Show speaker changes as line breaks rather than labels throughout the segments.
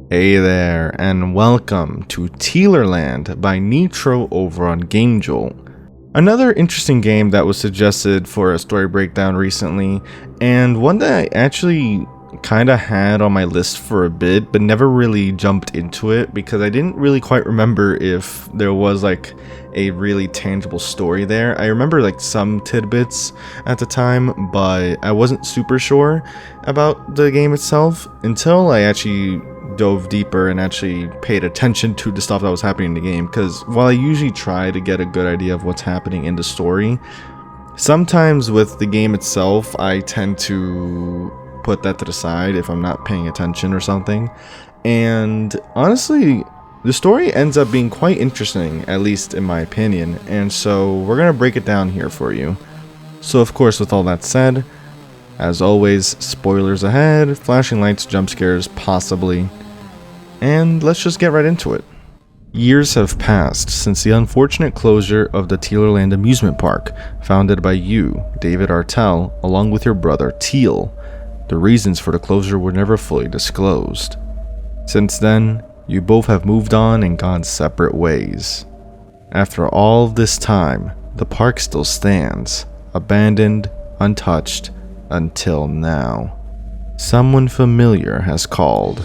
Hey there, and welcome to Tealerland by Nitro over on GameJolt. Another interesting game that was suggested for a story breakdown recently, and one that I actually kinda had on my list for a bit, but never really jumped into it because I didn't really quite remember if there was like a really tangible story there. I remember like some tidbits at the time, but I wasn't super sure about the game itself until I actually dove deeper and actually paid attention to the stuff that was happening in the game, because while I usually try to get a good idea of what's happening in the story, sometimes with the game itself I tend to put that to the side if I'm not paying attention or something. And honestly, the story ends up being quite interesting, at least in my opinion, and so we're gonna break it down here for you. So of course, with all that said, as always, spoilers ahead, flashing lights, jump scares possibly, and let's just get right into it. Years have passed since the unfortunate closure of the Tealerland amusement park, founded by you, David Artell, along with your brother Teal. The reasons for the closure were never fully disclosed. Since then, you both have moved on and gone separate ways. After all of this time, the park still stands, abandoned, untouched, until now. Someone familiar has called.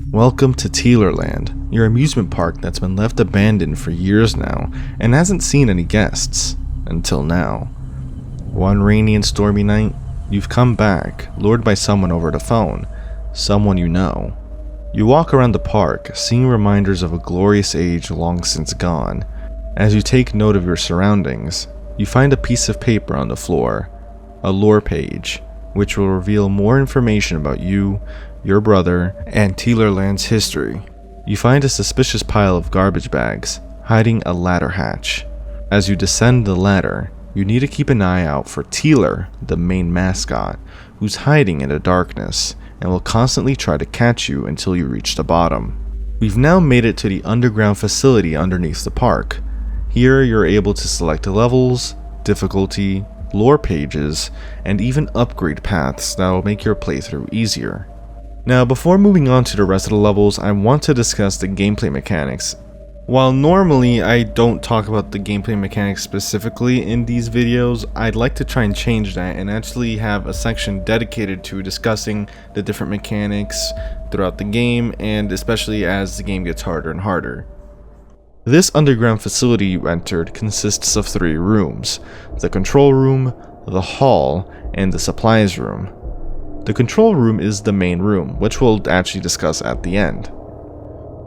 Welcome to Tealerland, your amusement park that's been left abandoned for years now and hasn't seen any guests, until now. One rainy and stormy night, you've come back, lured by someone over the phone, someone you know. You walk around the park, seeing reminders of a glorious age long since gone. As you take note of your surroundings, you find a piece of paper on the floor, a lore page, which will reveal more information about you, your brother, and Tealerland's history. You find a suspicious pile of garbage bags, hiding a ladder hatch. As you descend the ladder, you need to keep an eye out for Tealer, the main mascot, who's hiding in the darkness, and will constantly try to catch you until you reach the bottom. We've now made it to the underground facility underneath the park. Here you're able to select the levels, difficulty, lore pages, and even upgrade paths that will make your playthrough easier. Now, before moving on to the rest of the levels, I want to discuss the gameplay mechanics. While normally I don't talk about the gameplay mechanics specifically in these videos, I'd like to try and change that and actually have a section dedicated to discussing the different mechanics throughout the game, and especially as the game gets harder and harder. This underground facility you entered consists of 3 rooms: the control room, the hall, and the supplies room. The control room is the main room, which we'll actually discuss at the end.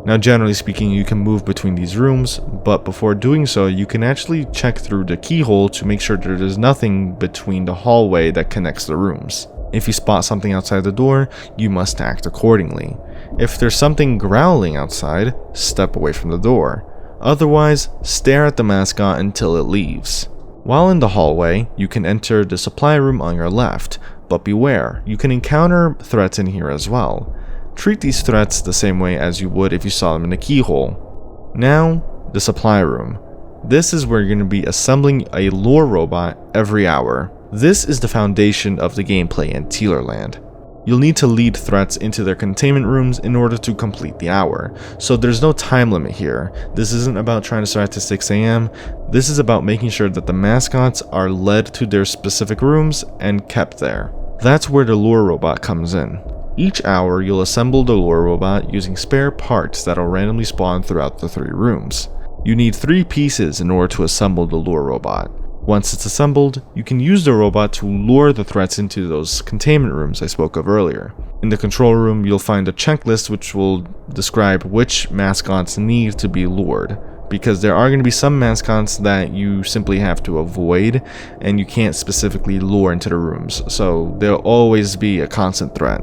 Now, generally speaking, you can move between these rooms, but before doing so, you can actually check through the keyhole to make sure that there's nothing between the hallway that connects the rooms. If you spot something outside the door, you must act accordingly. If there's something growling outside, step away from the door. Otherwise, stare at the mascot until it leaves. While in the hallway, you can enter the supply room on your left, but beware, you can encounter threats in here as well. Treat these threats the same way as you would if you saw them in the keyhole. Now, the supply room. This is where you're going to be assembling a lore robot every hour. This is the foundation of the gameplay in Tealerland. You'll need to lead threats into their containment rooms in order to complete the hour, so there's no time limit here. This isn't about trying to start at 6 AM, this is about making sure that the mascots are led to their specific rooms and kept there. That's where the lure robot comes in. Each hour, you'll assemble the lure robot using spare parts that'll randomly spawn throughout the 3 rooms. You need 3 pieces in order to assemble the lure robot. Once it's assembled, you can use the robot to lure the threats into those containment rooms I spoke of earlier. In the control room, you'll find a checklist which will describe which mascots need to be lured, because there are going to be some mascots that you simply have to avoid and you can't specifically lure into the rooms, so there'll always be a constant threat.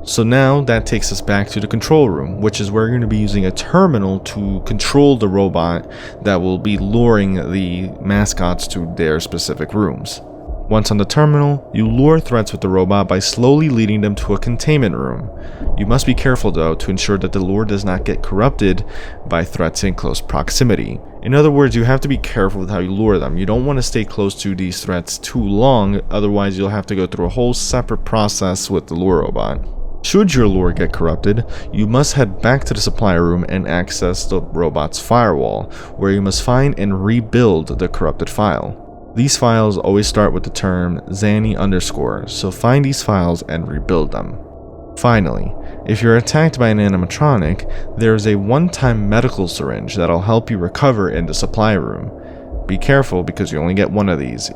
So now that takes us back to the control room, which is where you're going to be using a terminal to control the robot that will be luring the mascots to their specific rooms. Once on the terminal, you lure threats with the robot by slowly leading them to a containment room. You must be careful though to ensure that the lure does not get corrupted by threats in close proximity. In other words, you have to be careful with how you lure them. You don't want to stay close to these threats too long, otherwise you'll have to go through a whole separate process with the lure robot. Should your lure get corrupted, you must head back to the supply room and access the robot's firewall, where you must find and rebuild the corrupted file. These files always start with the term Zanny_, so find these files and rebuild them. Finally, if you're attacked by an animatronic, there is a one-time medical syringe that'll help you recover in the supply room. Be careful because you only get one of these.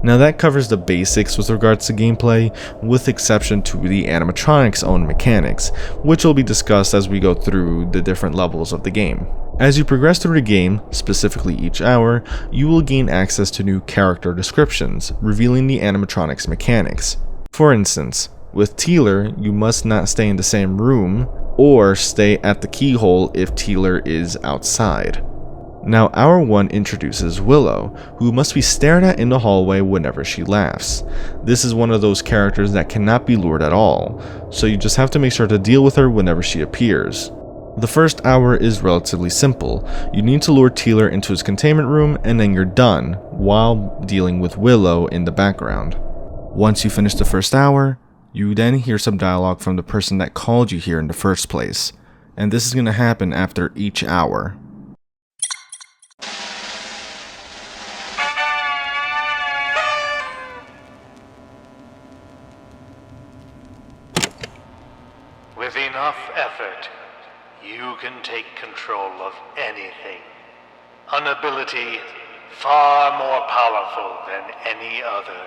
Now that covers the basics with regards to gameplay, with exception to the animatronic's own mechanics, which will be discussed as we go through the different levels of the game. As you progress through the game, specifically each hour, you will gain access to new character descriptions, revealing the animatronic's mechanics. For instance, with Tealer, you must not stay in the same room, or stay at the keyhole if Tealer is outside. Now, Hour 1 introduces Willow, who must be stared at in the hallway whenever she laughs. This is one of those characters that cannot be lured at all, so you just have to make sure to deal with her whenever she appears. The first hour is relatively simple. You need to lure Tealer into his containment room and then you're done, while dealing with Willow in the background. Once you finish the first hour, you then hear some dialogue from the person that called you here in the first place, and this is going to happen after each hour.
With enough effort, you can take control of anything. An ability far more powerful than any other.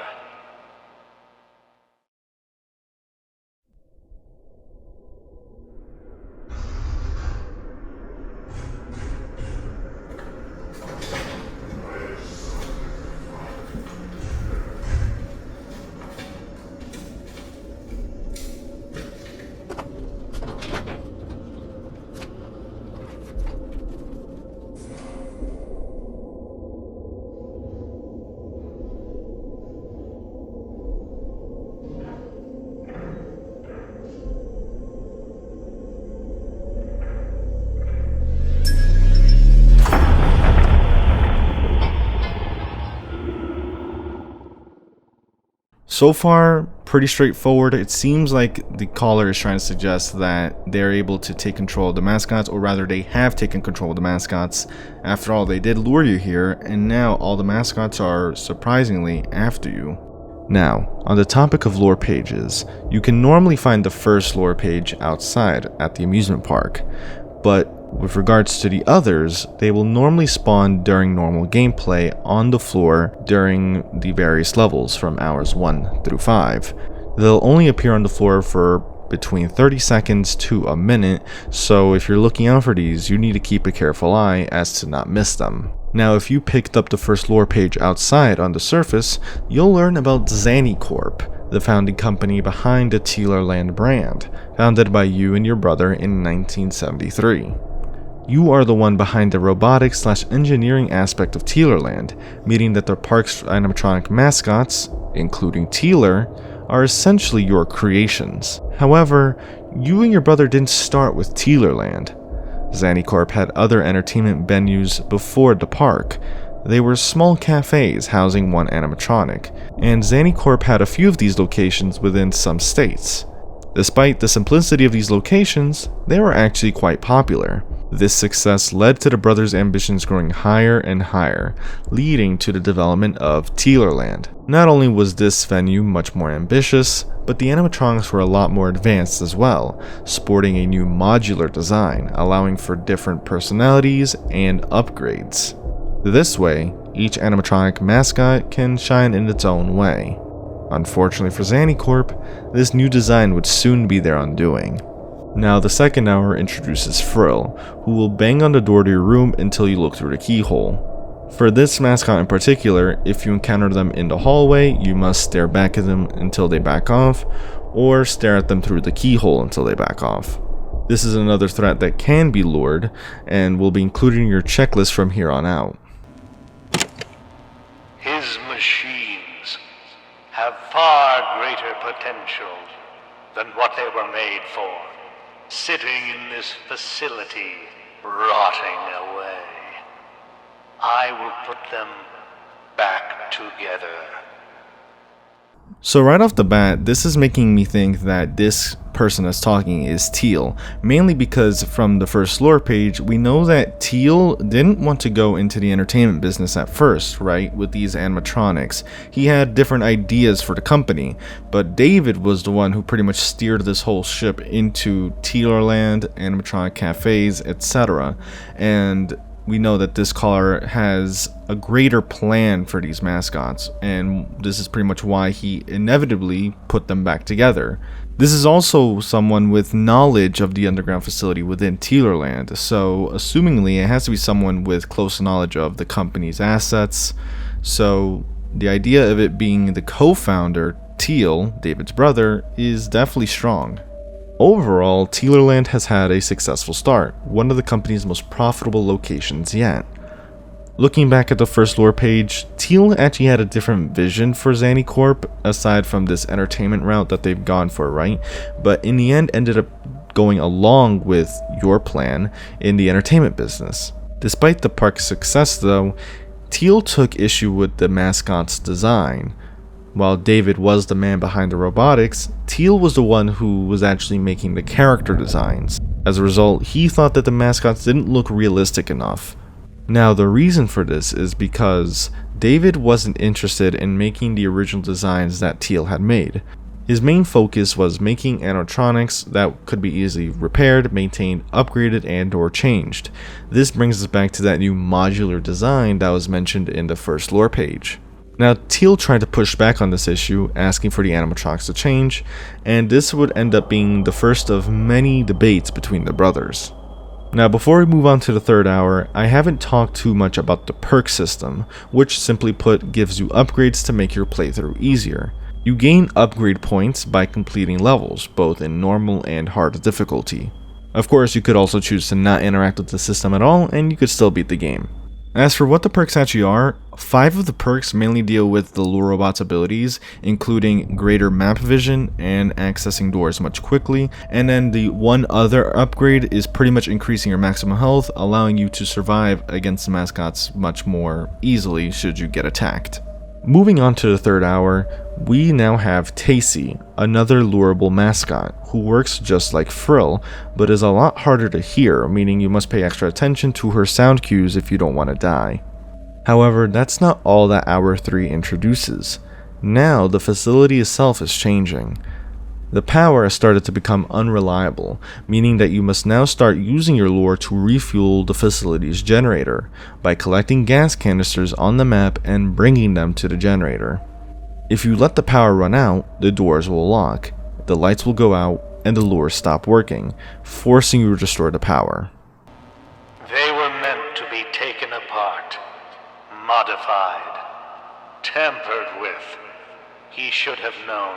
So far, pretty straightforward. It seems like the caller is trying to suggest that they're able to take control of the mascots, or rather they have taken control of the mascots. After all, they did lure you here, and now all the mascots are surprisingly after you. Now, on the topic of lore pages, you can normally find the first lore page outside at the amusement park, but with regards to the others, they will normally spawn during normal gameplay on the floor during the various levels from hours 1 through 5. They'll only appear on the floor for between 30 seconds to a minute, so if you're looking out for these, you need to keep a careful eye as to not miss them. Now, if you picked up the first lore page outside on the surface, you'll learn about Zanny Corp, the founding company behind the Tealerland brand, founded by you and your brother in 1973. You are the one behind the robotics/engineering aspect of Tealerland, meaning that the park's animatronic mascots, including Tealer, are essentially your creations. However, you and your brother didn't start with Tealerland. Zanny Corp had other entertainment venues before the park. They were small cafes housing one animatronic, and Zanny Corp had a few of these locations within some states. Despite the simplicity of these locations, they were actually quite popular. This success led to the brothers' ambitions growing higher and higher, leading to the development of Tealerland. Not only was this venue much more ambitious, but the animatronics were a lot more advanced as well, sporting a new modular design, allowing for different personalities and upgrades. This way, each animatronic mascot can shine in its own way. Unfortunately for ZaniCorp, this new design would soon be their undoing. Now the second hour introduces Frill, who will bang on the door to your room until you look through the keyhole. For this mascot in particular, if you encounter them in the hallway, you must stare back at them until they back off, or stare at them through the keyhole until they back off. This is another threat that can be lured, and will be included in your checklist from here on out.
His machines have far greater potential than what they were made for. Sitting in this facility, rotting away. I will put them back together.
So right off the bat, this is making me think that this person that's talking is Teal, mainly because from the first lore page, we know that Teal didn't want to go into the entertainment business at first, right, with these animatronics. He had different ideas for the company, but David was the one who pretty much steered this whole ship into Tealerland, animatronic cafes, etc. And we know that this caller has a greater plan for these mascots, and this is pretty much why he inevitably put them back together. This is also someone with knowledge of the underground facility within Tealerland, so assumingly it has to be someone with close knowledge of the company's assets. So the idea of it being the co-founder, Teal, David's brother, is definitely strong. Overall, Tealerland has had a successful start, one of the company's most profitable locations yet. Looking back at the first lore page, Teal actually had a different vision for ZaniCorp, aside from this entertainment route that they've gone for, right? But in the end ended up going along with your plan in the entertainment business. Despite the park's success though, Teal took issue with the mascot's design. While David was the man behind the robotics, Teal was the one who was actually making the character designs. As a result, he thought that the mascots didn't look realistic enough. Now, the reason for this is because David wasn't interested in making the original designs that Teal had made. His main focus was making animatronics that could be easily repaired, maintained, upgraded, and or changed. This brings us back to that new modular design that was mentioned in the first lore page. Now, Teal tried to push back on this issue, asking for the animatronics to change, and this would end up being the first of many debates between the brothers. Now, before we move on to the third hour, I haven't talked too much about the perk system, which simply put gives you upgrades to make your playthrough easier. You gain upgrade points by completing levels, both in normal and hard difficulty. Of course, you could also choose to not interact with the system at all, and you could still beat the game. As for what the perks actually are, 5 of the perks mainly deal with the Lure Robot's abilities, including greater map vision and accessing doors much quickly, and then the one other upgrade is pretty much increasing your maximum health, allowing you to survive against the mascots much more easily should you get attacked. Moving on to the third hour, we now have Tacy, another lureable mascot, who works just like Frill, but is a lot harder to hear, meaning you must pay extra attention to her sound cues if you don't want to die. However, that's not all that Hour 3 introduces. Now, the facility itself is changing. The power has started to become unreliable, meaning that you must now start using your lure to refuel the facility's generator, by collecting gas canisters on the map and bringing them to the generator. If you let the power run out, the doors will lock, the lights will go out, and the lures stop working, forcing you to restore the power.
They were meant to be taken apart, modified, tampered with. He should have known.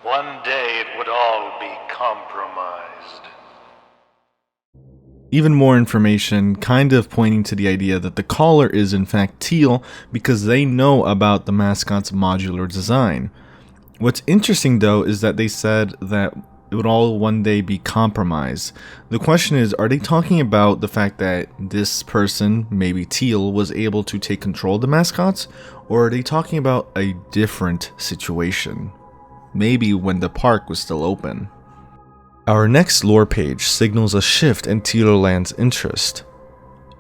One day it would all be compromised.
Even more information kind of pointing to the idea that the caller is in fact Teal because they know about the mascot's modular design. What's interesting though is that they said that it would all one day be compromised. The question is, are they talking about the fact that this person, maybe Teal, was able to take control of the mascots? Or are they talking about a different situation? Maybe when the park was still open. Our next lore page signals a shift in Tealerland's interest.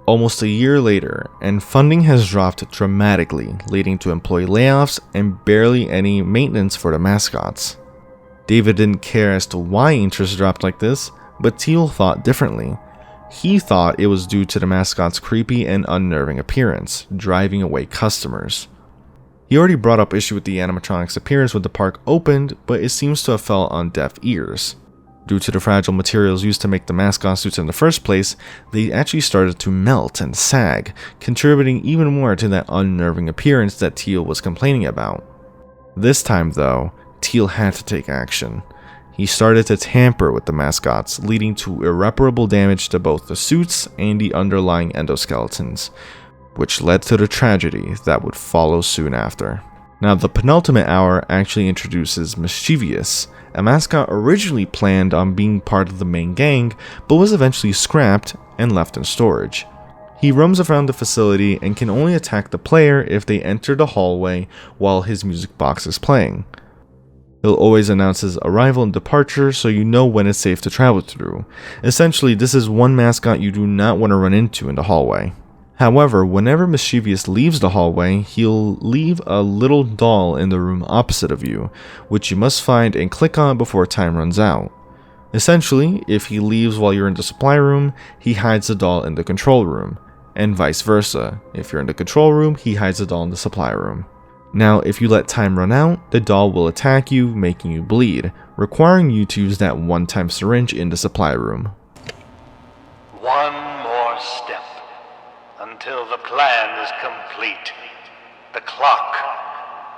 Almost a year later, and funding has dropped dramatically, leading to employee layoffs and barely any maintenance for the mascots. David didn't care as to why interest dropped like this, but Teal thought differently. He thought it was due to the mascot's creepy and unnerving appearance, driving away customers. He already brought up issue with the animatronics' appearance when the park opened, but it seems to have fell on deaf ears. Due to the fragile materials used to make the mascot suits in the first place, they actually started to melt and sag, contributing even more to that unnerving appearance that Teal was complaining about. This time though, Teal had to take action. He started to tamper with the mascots, leading to irreparable damage to both the suits and the underlying endoskeletons, which led to the tragedy that would follow soon after. Now, the penultimate hour actually introduces Mischievous, a mascot originally planned on being part of the main gang, but was eventually scrapped and left in storage. He roams around the facility and can only attack the player if they enter the hallway while his music box is playing. He'll always announce his arrival and departure so you know when it's safe to travel through. Essentially, this is one mascot you do not want to run into in the hallway. However, whenever Mischievous leaves the hallway, he'll leave a little doll in the room opposite of you, which you must find and click on before time runs out. Essentially, if he leaves while you're in the supply room, he hides the doll in the control room, and vice versa. If you're in the control room, he hides the doll in the supply room. Now, if you let time run out, the doll will attack you, making you bleed, requiring you to use that one-time syringe in the supply room.
One more step until the plan is complete. The clock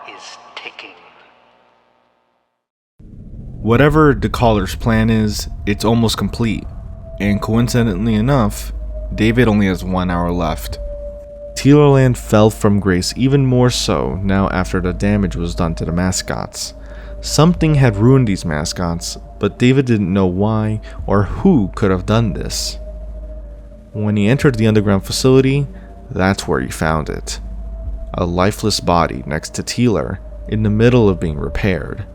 is ticking.
Whatever the caller's plan is, it's almost complete, and coincidentally enough, David only has 1 hour left. Tealerland fell from grace even more so now after the damage was done to the mascots. Something had ruined these mascots, but David didn't know why or who could have done this. When he entered the underground facility, that's where he found it. A lifeless body next to Tealer, in the middle of being repaired.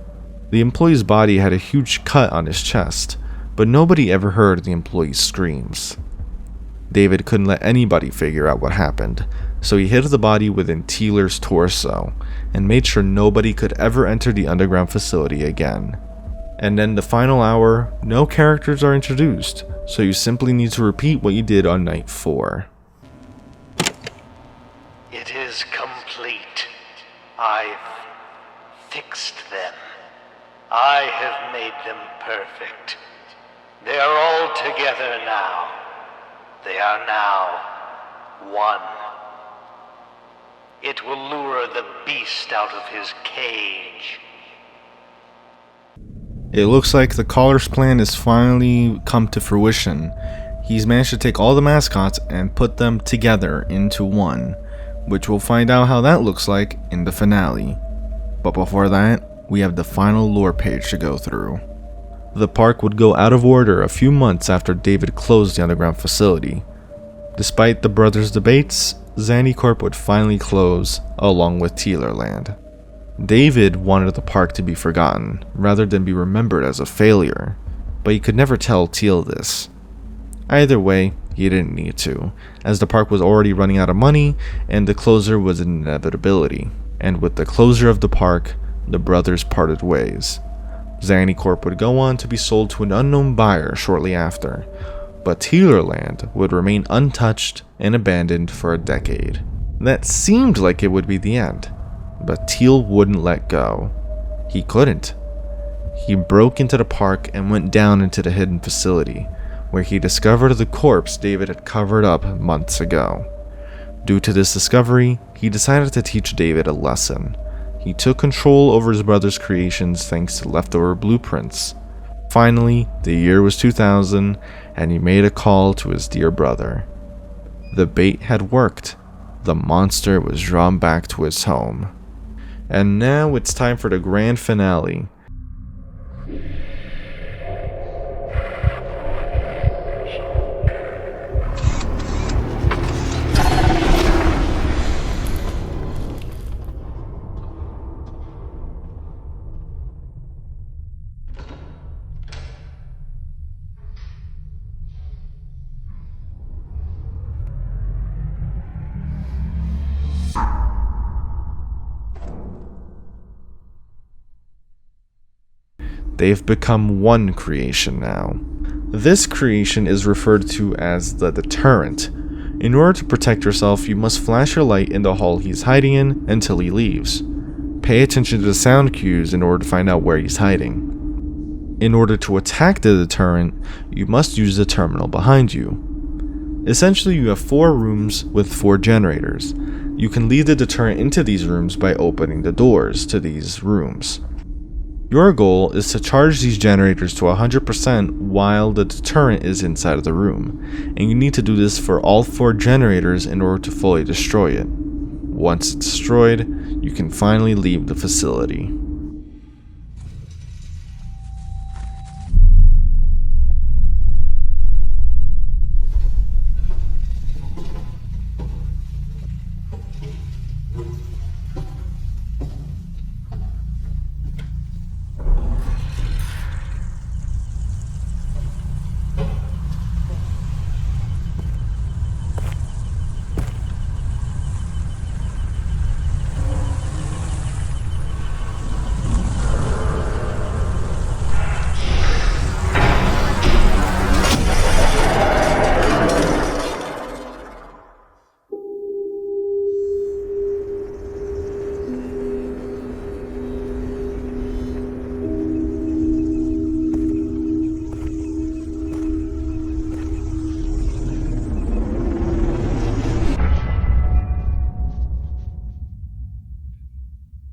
The employee's body had a huge cut on his chest, but nobody ever heard the employee's screams. David couldn't let anybody figure out what happened, so he hid the body within Tealer's torso and made sure nobody could ever enter the underground facility again. And then the final hour, no characters are introduced, so you simply need to repeat what you did on night 4.
It is complete. I've fixed them. I have made them perfect. They are all together now. They are now one. It will lure the beast out of his cage.
It looks like the caller's plan has finally come to fruition. He's managed to take all the mascots and put them together into one, which we'll find out how that looks like in the finale. But before that, we have the final lore page to go through. The park would go out of order a few months after David closed the underground facility. Despite the brothers' debates, Zanicorp would finally close, along with Tealerland. David wanted the park to be forgotten, rather than be remembered as a failure, but he could never tell Teal this. Either way, he didn't need to, as the park was already running out of money, and the closure was an inevitability. And with the closure of the park, the brothers parted ways. Zanicorp would go on to be sold to an unknown buyer shortly after, but Tealerland would remain untouched and abandoned for a decade. That seemed like it would be the end, but Teal wouldn't let go. He couldn't. He broke into the park and went down into the hidden facility, where he discovered the corpse David had covered up months ago. Due to this discovery, he decided to teach David a lesson. He took control over his brother's creations thanks to leftover blueprints. Finally, the year was 2000, and he made a call to his dear brother. The bait had worked. The monster was drawn back to its home. And now it's time for the grand finale. They've become one creation now. This creation is referred to as the deterrent. In order to protect yourself, you must flash your light in the hall he's hiding in until he leaves. Pay attention to the sound cues in order to find out where he's hiding. In order to attack the deterrent, you must use the terminal behind you. Essentially, you have 4 rooms with 4 generators. You can lead the deterrent into these rooms by opening the doors to these rooms. Your goal is to charge these generators to 100% while the deterrent is inside of the room, and you need to do this for all 4 generators in order to fully destroy it. Once it's destroyed, you can finally leave the facility.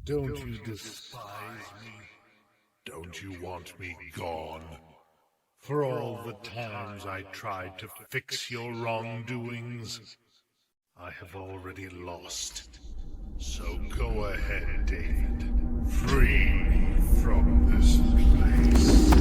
Don't you despise me? Don't you want me gone? For all the times I tried to fix your wrongdoings, I have already lost. So go ahead, David. Free me from this place.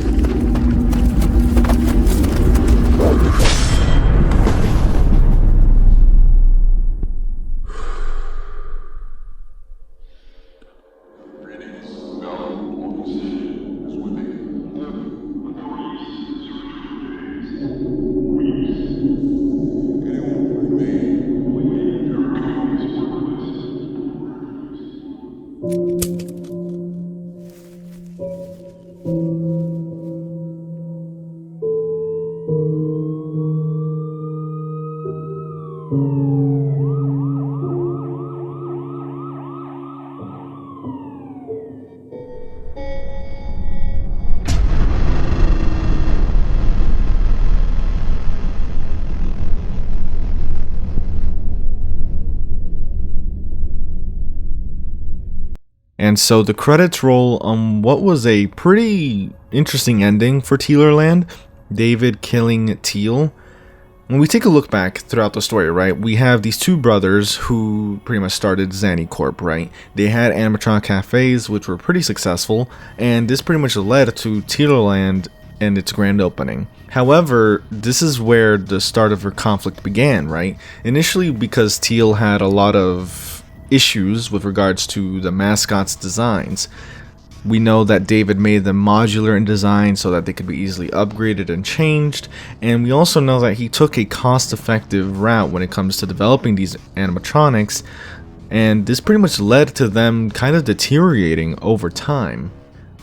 And so the credits roll on what was a pretty interesting ending for Tealerland, David killing Teal. When we take a look back throughout the story, right, we have these 2 brothers who pretty much started Zanny Corp, right? They had animatronic cafes, which were pretty successful, and this pretty much led to Tealerland and its grand opening. However, this is where the start of her conflict began, right? Initially because Teal had a lot of issues with regards to the mascot's designs. We know that David made them modular in design so that they could be easily upgraded and changed, and we also know that he took a cost-effective route when it comes to developing these animatronics, and this pretty much led to them kind of deteriorating over time.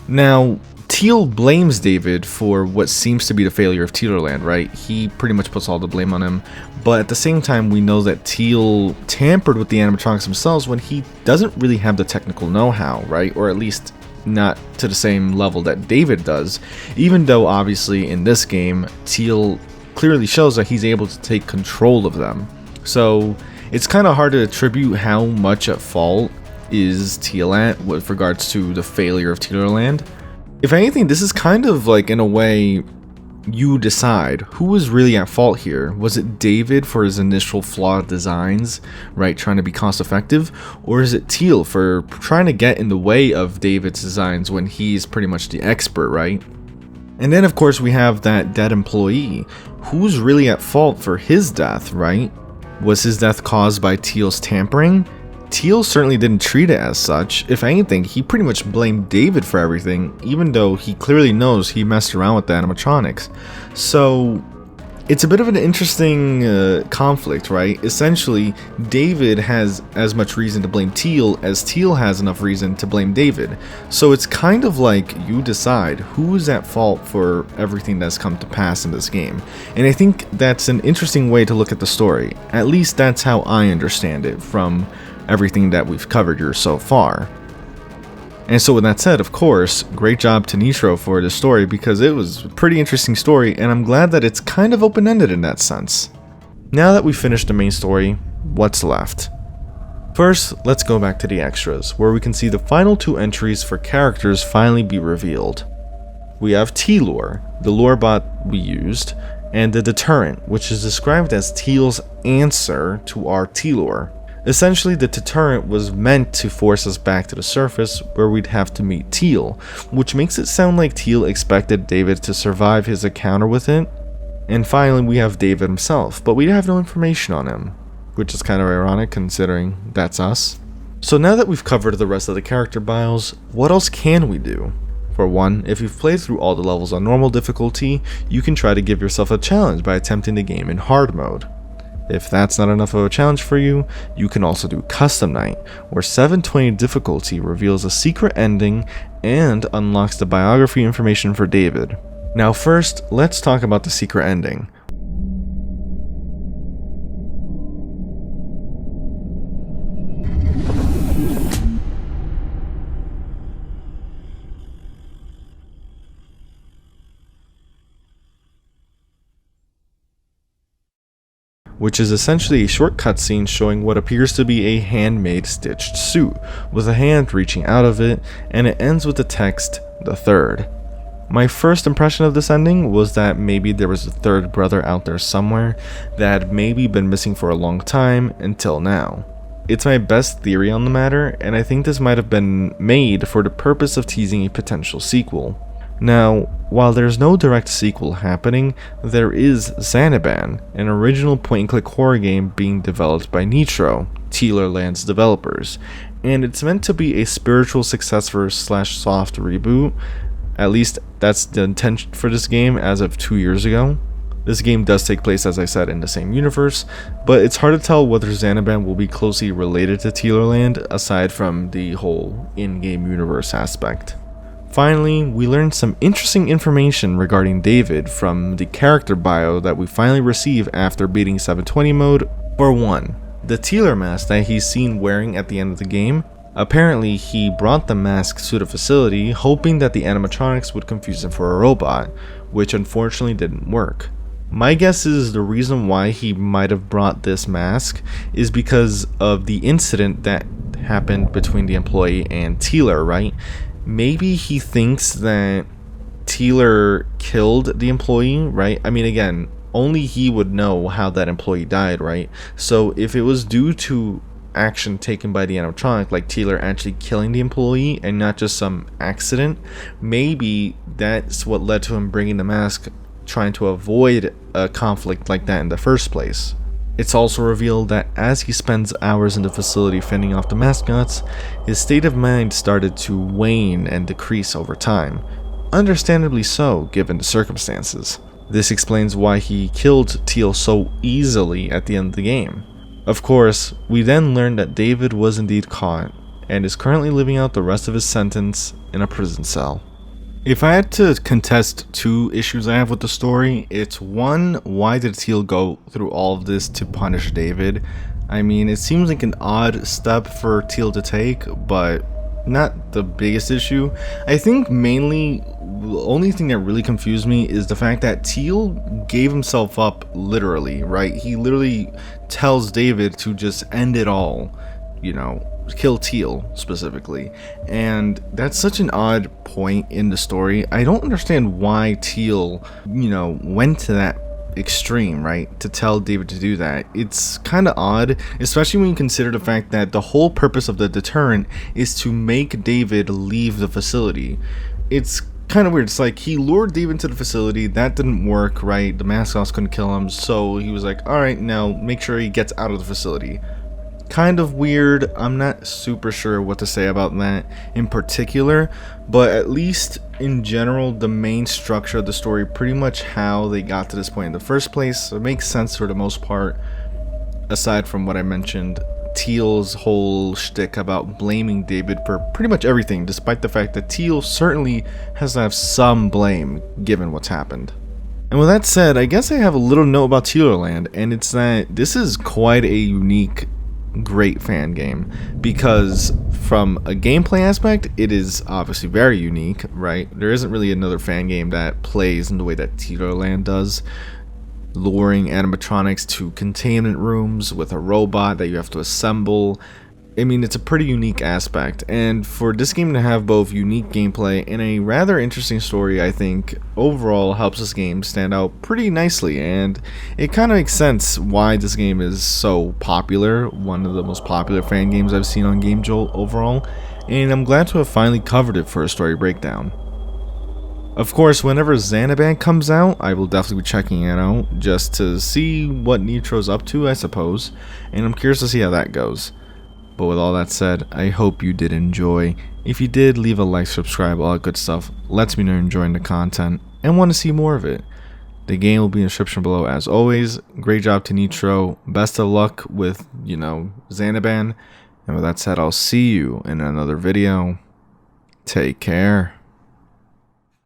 Now, Teal blames David for what seems to be the failure of Tealerland, right? He pretty much puts all the blame on him, but at the same time we know that Teal tampered with the animatronics themselves when he doesn't really have the technical know-how, right? Or at least not to the same level that David does, even though obviously in this game Teal clearly shows that he's able to take control of them. So it's kind of hard to attribute how much at fault is Teal at with regards to the failure of Tealerland. If anything, this is kind of like, in a way, you decide who was really at fault here. Was it David for his initial flawed designs, right, trying to be cost effective, or is it Teal for trying to get in the way of David's designs when he's pretty much the expert, right? And then of course we have that dead employee. Who's really at fault for his death, right? Was his death caused by Teal's tampering? Teal certainly didn't treat it as such. If anything, he pretty much blamed David for everything, even though he clearly knows he messed around with the animatronics. So It's a bit of an interesting conflict, right? Essentially, David has as much reason to blame Teal as Teal has enough reason to blame David. So it's kind of like you decide who is at fault for everything that's come to pass in this game. And I think that's an interesting way to look at the story. At least that's how I understand it from everything that we've covered here so far. And so with that said, of course, great job to Nitro for this story because it was a pretty interesting story, and I'm glad that it's kind of open-ended in that sense. Now that we've finished the main story, what's left? First, let's go back to the extras, where we can see the final 2 entries for characters finally be revealed. We have T-Lore, the lore bot we used, and the Deterrent, which is described as Teal's answer to our T-Lore. Essentially, the deterrent was meant to force us back to the surface where we'd have to meet Teal, which makes it sound like Teal expected David to survive his encounter with it. And finally, we have David himself, but we have no information on him, which is kind of ironic considering that's us. So now that we've covered the rest of the character bios, what else can we do? For one, if you've played through all the levels on normal difficulty, you can try to give yourself a challenge by attempting the game in hard mode. If that's not enough of a challenge for you, you can also do Custom Night, where 720 difficulty reveals a secret ending and unlocks the biography information for David. Now first, let's talk about the secret ending. Which is essentially a short cutscene showing what appears to be a handmade stitched suit, with a hand reaching out of it, and it ends with the text, "The Third." My first impression of this ending was that maybe there was a third brother out there somewhere that had maybe been missing for a long time until now. It's my best theory on the matter, and I think this might have been made for the purpose of teasing a potential sequel. Now, while there's no direct sequel happening, there is Xanaban, an original point-and-click horror game being developed by Nitro, Tealerland's developers, and it's meant to be a spiritual successor / soft reboot. At least that's the intention for this game as of 2 years ago. This game does take place, as I said, in the same universe, but it's hard to tell whether Xanaban will be closely related to Tealerland aside from the whole in-game universe aspect. Finally, we learned some interesting information regarding David from the character bio that we finally receive after beating 720 mode. For one, the Tealer mask that he's seen wearing at the end of the game, apparently he brought the mask to the facility hoping that the animatronics would confuse him for a robot, which unfortunately didn't work. My guess is the reason why he might have brought this mask is because of the incident that happened between the employee and Tealer, right? Maybe he thinks that Tealer killed the employee, right? I mean, again, only he would know how that employee died, right? So if it was due to action taken by the animatronic, like Tealer actually killing the employee and not just some accident, maybe that's what led to him bringing the mask, trying to avoid a conflict like that in the first place. It's also revealed that as he spends hours in the facility fending off the mascots, his state of mind started to wane and decrease over time. Understandably so, given the circumstances. This explains why he killed Teal so easily at the end of the game. Of course, we then learned that David was indeed caught, and is currently living out the rest of his sentence in a prison cell. If I had to contest 2 issues I have with the story, it's one, why did Teal go through all of this to punish David? I mean, it seems like an odd step for Teal to take, but not the biggest issue. I think mainly, the only thing that really confused me is the fact that Teal gave himself up literally, right? He literally tells David to just end it all, you know, kill Teal specifically, and that's such an odd point in the story. I don't understand why Teal, you know, went to that extreme, right, to tell David to do that. It's kind of odd, especially when you consider the fact that the whole purpose of the deterrent is to make David leave the facility. It's kind of weird. It's like he lured David to the facility, that didn't work, right? The mascots couldn't kill him, so he was like, alright, now make sure he gets out of the facility. kind of weird. I'm not super sure what to say about that in particular, but at least in general, the main structure of the story, pretty much how they got to this point in the first place, it makes sense for the most part, aside from what I mentioned, Teal's whole shtick about blaming David for pretty much everything, despite the fact that Teal certainly has to have some blame given what's happened. And with that said, I guess I have a little note about Tealerland, and it's that this is quite a unique, great fan game, because from a gameplay aspect, it is obviously very unique, right? There isn't really another fan game that plays in the way that Tealerland does, luring animatronics to containment rooms with a robot that you have to assemble. I mean, it's a pretty unique aspect, and for this game to have both unique gameplay and a rather interesting story, I think overall helps this game stand out pretty nicely, and it kind of makes sense why this game is so popular, one of the most popular fan games I've seen on Game Jolt overall, and I'm glad to have finally covered it for a story breakdown. Of course, whenever Xanaban comes out, I will definitely be checking it out, just to see what Nitro's up to, I suppose, and I'm curious to see how that goes. But with all that said, I hope you did enjoy. If you did, leave a like, subscribe, all that good stuff. Lets me know you're enjoying the content and want to see more of it. The game will be in the description below as always. Great job to Nitro. Best of luck with, Xanaban. And with that said, I'll see you in another video. Take care.